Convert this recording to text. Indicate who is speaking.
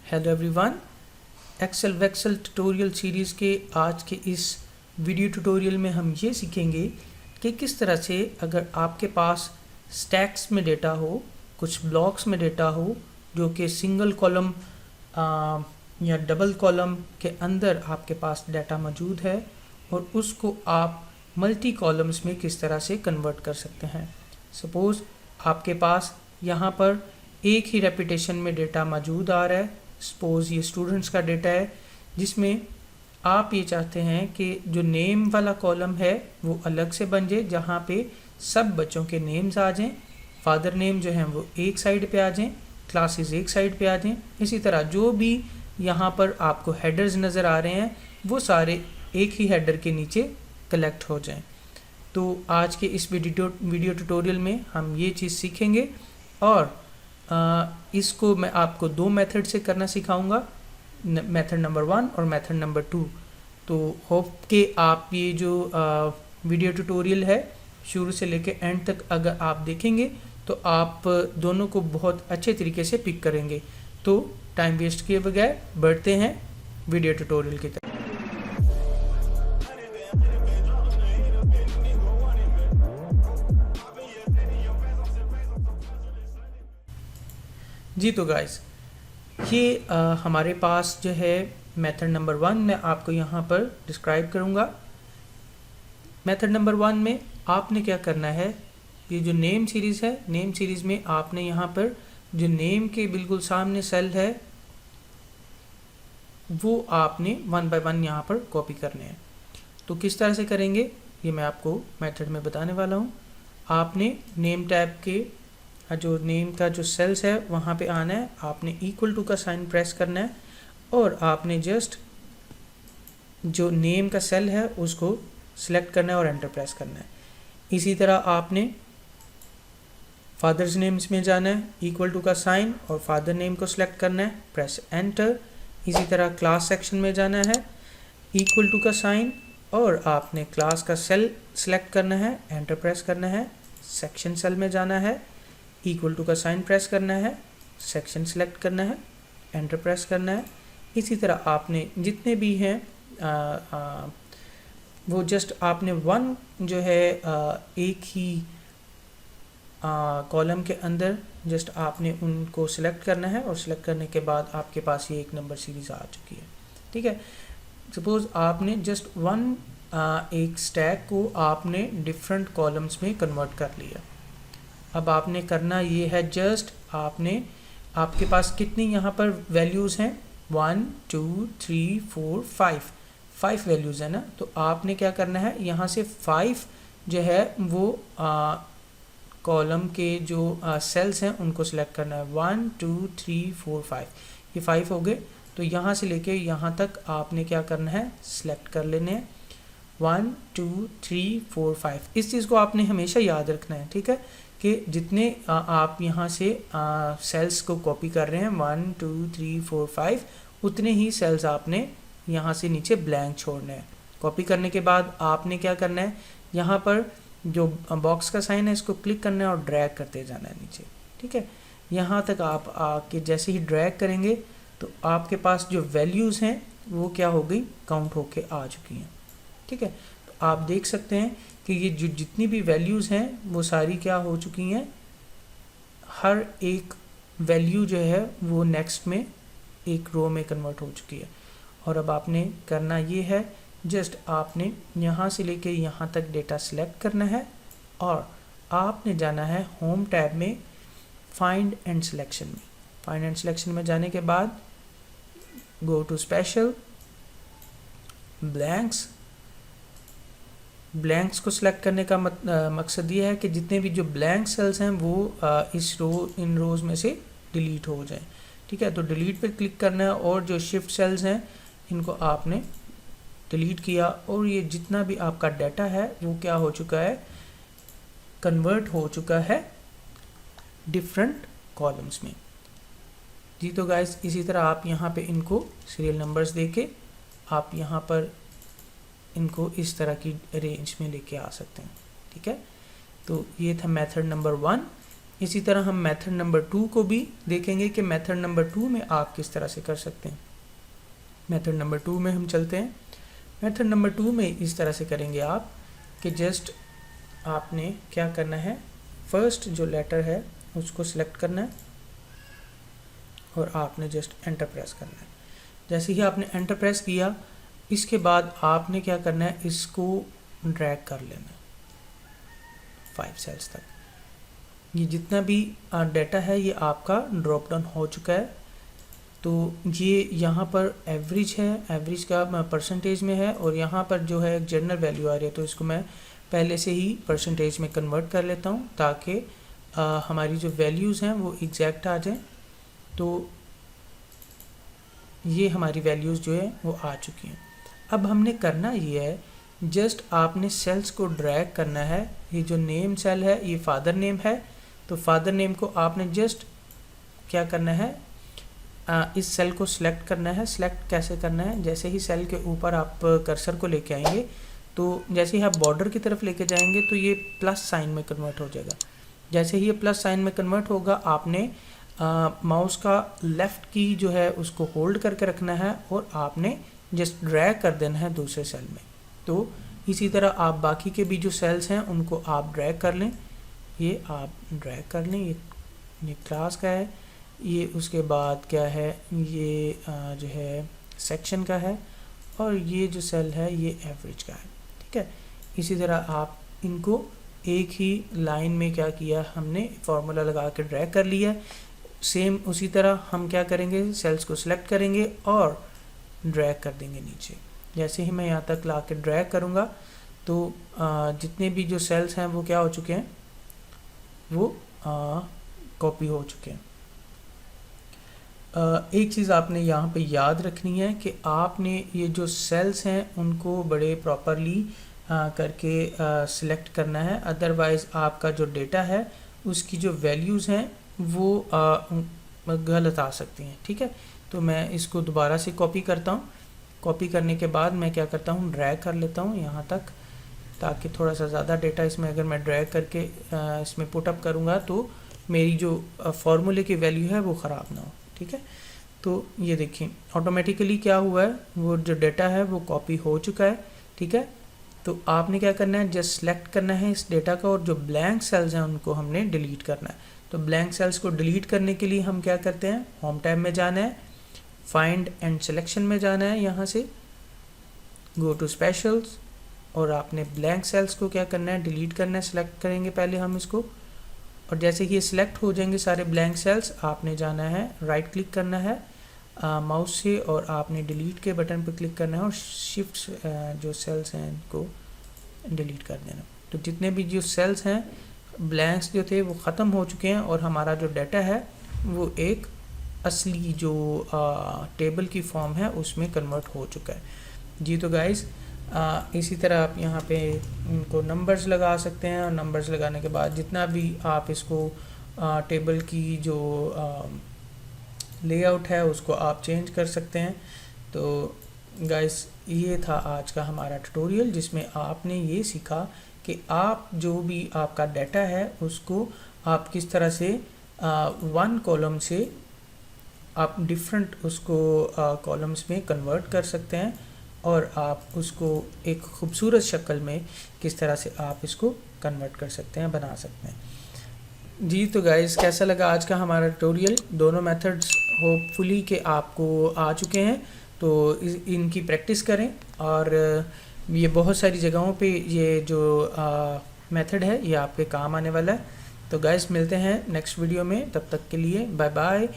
Speaker 1: Hello everyone, excel वेक्सेल tutorial series के आज के इस वीडियो ट्यूटोरियल में हम ये सीखेंगे कि किस तरह से अगर आपके पास स्टैक्स में डेटा हो, कुछ ब्लॉक्स में डेटा हो जो कि सिंगल कॉलम या डबल कॉलम के अंदर आपके पास डाटा मौजूद है और उसको आप मल्टी कॉलम्स में किस तरह से कन्वर्ट कर सकते हैं। सपोज़ आपके पास यहाँ पर एक ही रेपिटेशन में डेटा मौजूद आ रहा है। सपोज़ ये स्टूडेंट्स का डेटा है जिसमें आप ये चाहते हैं कि जो नेम वाला कॉलम है वो अलग से बन जाए, जहाँ पे सब बच्चों के नेम्स आ जाएं, फादर नेम जो हैं वो एक साइड पे आ जाएं, क्लासेस एक साइड पे आ जाएं। इसी तरह जो भी यहाँ पर आपको हेडर्स नज़र आ रहे हैं वो सारे एक ही हेडर के नीचे कलेक्ट हो जाएं। तो आज के इस वीडियो ट्यूटोरियल में हम ये चीज़ सीखेंगे और इसको मैं आपको दो मेथड से करना सिखाऊंगा, मेथड नंबर 1 और मेथड नंबर 2। तो होप कि आप ये जो वीडियो ट्यूटोरियल है शुरू से लेकर एंड तक अगर आप देखेंगे तो आप दोनों को बहुत अच्छे तरीके से पिक करेंगे। तो टाइम वेस्ट किए बगैर बढ़ते हैं वीडियो ट्यूटोरियल की तरफ। जी तो गाइस, ये हमारे पास जो है मेथड नंबर 1 मैं आपको यहाँ पर डिस्क्राइब करूँगा। मेथड नंबर 1 में आपने क्या करना है, ये जो नेम सीरीज़ है, नेम सीरीज़ में आपने यहाँ पर जो नेम के बिल्कुल सामने सेल है वो आपने 1 बाय 1 यहाँ पर कॉपी करने हैं। तो किस तरह से करेंगे ये मैं आपको मेथड में बताने वाला हूँ। आपने नेम टैब के जो नेम का जो सेल्स है वहाँ पे आना है, आपने इक्वल टू का साइन प्रेस करना है और आपने जस्ट जो नेम का सेल है उसको सिलेक्ट करना है और एंटर प्रेस करना है। इसी तरह आपने फादर्स नेम्स में जाना है, इक्वल टू का साइन और फादर नेम को सिलेक्ट करना है, प्रेस एंटर। इसी तरह क्लास सेक्शन में जाना है, इक्वल टू का साइन और आपने क्लास का सेल सिलेक्ट करना है, एंटर प्रेस करना है। सेक्शन सेल में जाना है, इक्वल टू का साइन प्रेस करना है, सेक्शन सेलेक्ट करना है, एंटर प्रेस करना है। इसी तरह आपने जितने भी हैं वो जस्ट आपने 1 जो है एक ही कॉलम के अंदर जस्ट आपने उनको सिलेक्ट करना है और सिलेक्ट करने के बाद आपके पास ये एक नंबर सीरीज़ आ चुकी है। ठीक है, सपोज़ आपने जस्ट 1 एक स्टैक को आपने डिफरेंट कॉलम्स में कन्वर्ट कर लिया। अब आपने करना ये है, जस्ट आपने आपके पास कितनी यहाँ पर वैल्यूज़ हैं 1 2 3 4 5 वैल्यूज़ है ना। तो आपने क्या करना है, यहाँ से 5 जो है वो कॉलम के जो सेल्स हैं उनको सिलेक्ट करना है। 1 2 3 4 5 ये 5 हो गए। तो यहाँ से लेके यहाँ तक आपने क्या करना है, सिलेक्ट कर लेने हैं 1 2 3 4 5। इस चीज़ को आपने हमेशा याद रखना है, ठीक है, कि जितने आप यहाँ से सेल्स को कॉपी कर रहे हैं 1 2 3 4 5 उतने ही सेल्स आपने यहाँ से नीचे ब्लैंक छोड़ने हैं। कॉपी करने के बाद आपने क्या करना है, यहाँ पर जो बॉक्स का साइन है इसको क्लिक करना है और ड्रैग करते जाना है नीचे। ठीक है, यहाँ तक आप आके जैसे ही ड्रैग करेंगे तो आपके पास जो वैल्यूज़ हैं वो क्या हो गई, काउंट होके आ चुकी हैं। ठीक है, तो आप देख सकते हैं कि ये जो जितनी भी वैल्यूज़ हैं वो सारी क्या हो चुकी हैं, हर एक वैल्यू जो है वो नेक्स्ट में एक रो में कन्वर्ट हो चुकी है। और अब आपने करना ये है, जस्ट आपने यहाँ से लेके यहाँ तक डेटा सिलेक्ट करना है और आपने जाना है होम टैब में फाइंड एंड सिलेक्शन में। फाइंड एंड सिलेक्शन में जाने के बाद गो टू स्पेशल ब्लैंक्स को सिलेक्ट करने का मकसद ये है कि जितने भी जो ब्लैंक सेल्स हैं वो इन रोज़ में से डिलीट हो जाएं। ठीक है, तो डिलीट पे क्लिक करना है और जो शिफ्ट सेल्स हैं इनको आपने डिलीट किया और ये जितना भी आपका डाटा है वो क्या हो चुका है, कन्वर्ट हो चुका है डिफरेंट कॉलम्स में। जी तो गाइस, इसी तरह आप यहाँ पे इनको सीरियल नंबर्स देके आप यहाँ पर इनको इस तरह की रेंज में लेके आ सकते हैं। ठीक है, तो ये था मेथड नंबर 1 इसी तरह हम मेथड नंबर 2 को भी देखेंगे कि मेथड नंबर 2 में आप किस तरह से कर सकते हैं। मेथड नंबर 2 में हम चलते हैं। मेथड नंबर 2 में इस तरह से करेंगे आप कि जस्ट आपने क्या करना है, फर्स्ट जो लेटर है उसको सिलेक्ट करना है और आपने जस्ट एंटर प्रेस करना है। जैसे ही आपने एंटर प्रेस किया, इसके बाद आपने क्या करना है, इसको ड्रैग कर लेना है 5 सेल्स तक। ये जितना भी डाटा है ये आपका ड्रॉप डाउन हो चुका है। तो ये यहाँ पर एवरेज है, एवरेज का परसेंटेज में है, और यहाँ पर जो है एक जनरल वैल्यू आ रही है, तो इसको मैं पहले से ही परसेंटेज में कन्वर्ट कर लेता हूँ ताकि हमारी जो वैल्यूज़ हैं वो एग्जैक्ट आ जाएं। तो ये हमारी वैल्यूज़ जो है वो आ चुकी हैं। अब हमने करना ये है, जस्ट आपने सेल्स को ड्रैग करना है। ये जो नेम सेल है ये फादर नेम है, तो फादर नेम को आपने जस्ट क्या करना है, इस सेल को सिलेक्ट करना है। सिलेक्ट कैसे करना है, जैसे ही सेल के ऊपर आप कर्सर को लेके आएंगे, तो जैसे ही आप बॉर्डर की तरफ लेके जाएंगे तो ये प्लस साइन में कन्वर्ट हो जाएगा। जैसे ही ये प्लस साइन में कन्वर्ट होगा, आपने माउस का लेफ़्ट की जो है उसको होल्ड करके रखना है और आपने जस्ट ड्रैग कर देना है दूसरे सेल में। तो इसी तरह आप बाकी के भी जो सेल्स हैं उनको आप ड्रैग कर लें। ये आप ड्रैग कर लें, ये क्लास का है, ये उसके बाद क्या है, ये जो है सेक्शन का है, और ये जो सेल है ये एवरेज का है। ठीक है, इसी तरह आप इनको एक ही लाइन में क्या किया, हमने फार्मूला लगा के ड्रैग कर लिया। सेम उसी तरह हम क्या करेंगे, सेल्स को सिलेक्ट करेंगे और ड्रैग कर देंगे नीचे। जैसे ही मैं यहाँ तक ला के ड्रैग करूँगा तो जितने भी जो सेल्स हैं वो क्या हो चुके हैं, वो कॉपी हो चुके हैं। एक चीज़ आपने यहाँ पे याद रखनी है कि आपने ये जो सेल्स हैं उनको बड़े प्रॉपरली करके सिलेक्ट करना है, अदरवाइज़ आपका जो डेटा है उसकी जो वैल्यूज़ हैं वो गलत आ सकती हैं। ठीक है, तो मैं इसको दोबारा से कॉपी करता हूँ। कॉपी करने के बाद मैं क्या करता हूँ, ड्रैग कर लेता हूँ यहाँ तक, ताकि थोड़ा सा ज़्यादा डेटा इसमें अगर मैं ड्रैग करके इसमें पुटअप करूँगा तो मेरी जो फार्मूले की वैल्यू है वो ख़राब ना हो। ठीक है, तो ये देखिए ऑटोमेटिकली क्या हुआ है, वो जो डेटा है वो कॉपी हो चुका है। ठीक है, तो आपने क्या करना है, जस्ट सेलेक्ट करना है इस डेटा का, और जो ब्लैंक सेल्स हैं उनको हमने डिलीट करना है। तो ब्लैंक सेल्स को डिलीट करने के लिए हम क्या करते हैं, होम टैब में जाना है, फाइंड एंड सिलेक्शन में जाना है, यहाँ से गो टू स्पेशल्स, और आपने ब्लैंक सेल्स को क्या करना है, डिलीट करना है। सेलेक्ट करेंगे पहले हम इसको, और जैसे ही ये सिलेक्ट हो जाएंगे सारे ब्लैंक सेल्स, आपने जाना है, राइट क्लिक करना है माउस से, और आपने डिलीट के बटन पर क्लिक करना है, और शिफ्ट जो सेल्स हैं इनको डिलीट कर देना। तो जितने भी जो सेल्स हैं ब्लैंक्स जो थे वो ख़त्म हो चुके हैं, और हमारा जो डाटा है वो एक असली जो टेबल की फॉर्म है उसमें कन्वर्ट हो चुका है जी। तो गाइस इसी तरह आप यहाँ पे इनको नंबर्स लगा सकते हैं, और नंबर्स लगाने के बाद जितना भी आप इसको टेबल की जो लेआउट है उसको आप चेंज कर सकते हैं। तो गाइस ये था आज का हमारा ट्यूटोरियल, जिसमें आपने ये सीखा कि आप जो भी आपका डाटा है उसको आप किस तरह से वन कॉलम से आप डिफरेंट उसको कॉलम्स में कन्वर्ट कर सकते हैं, और आप उसको एक खूबसूरत शक्ल में किस तरह से आप इसको कन्वर्ट कर सकते हैं, बना सकते हैं जी। तो गाइस कैसा लगा आज का हमारा ट्यूटोरियल, दोनों मेथड्स होपफुली कि आपको आ चुके हैं, तो इनकी प्रैक्टिस करें, और ये बहुत सारी जगहों पे ये जो मेथड है ये आपके काम आने वाला है। तो गाइस मिलते हैं नेक्स्ट वीडियो में, तब तक के लिए बाय बाय।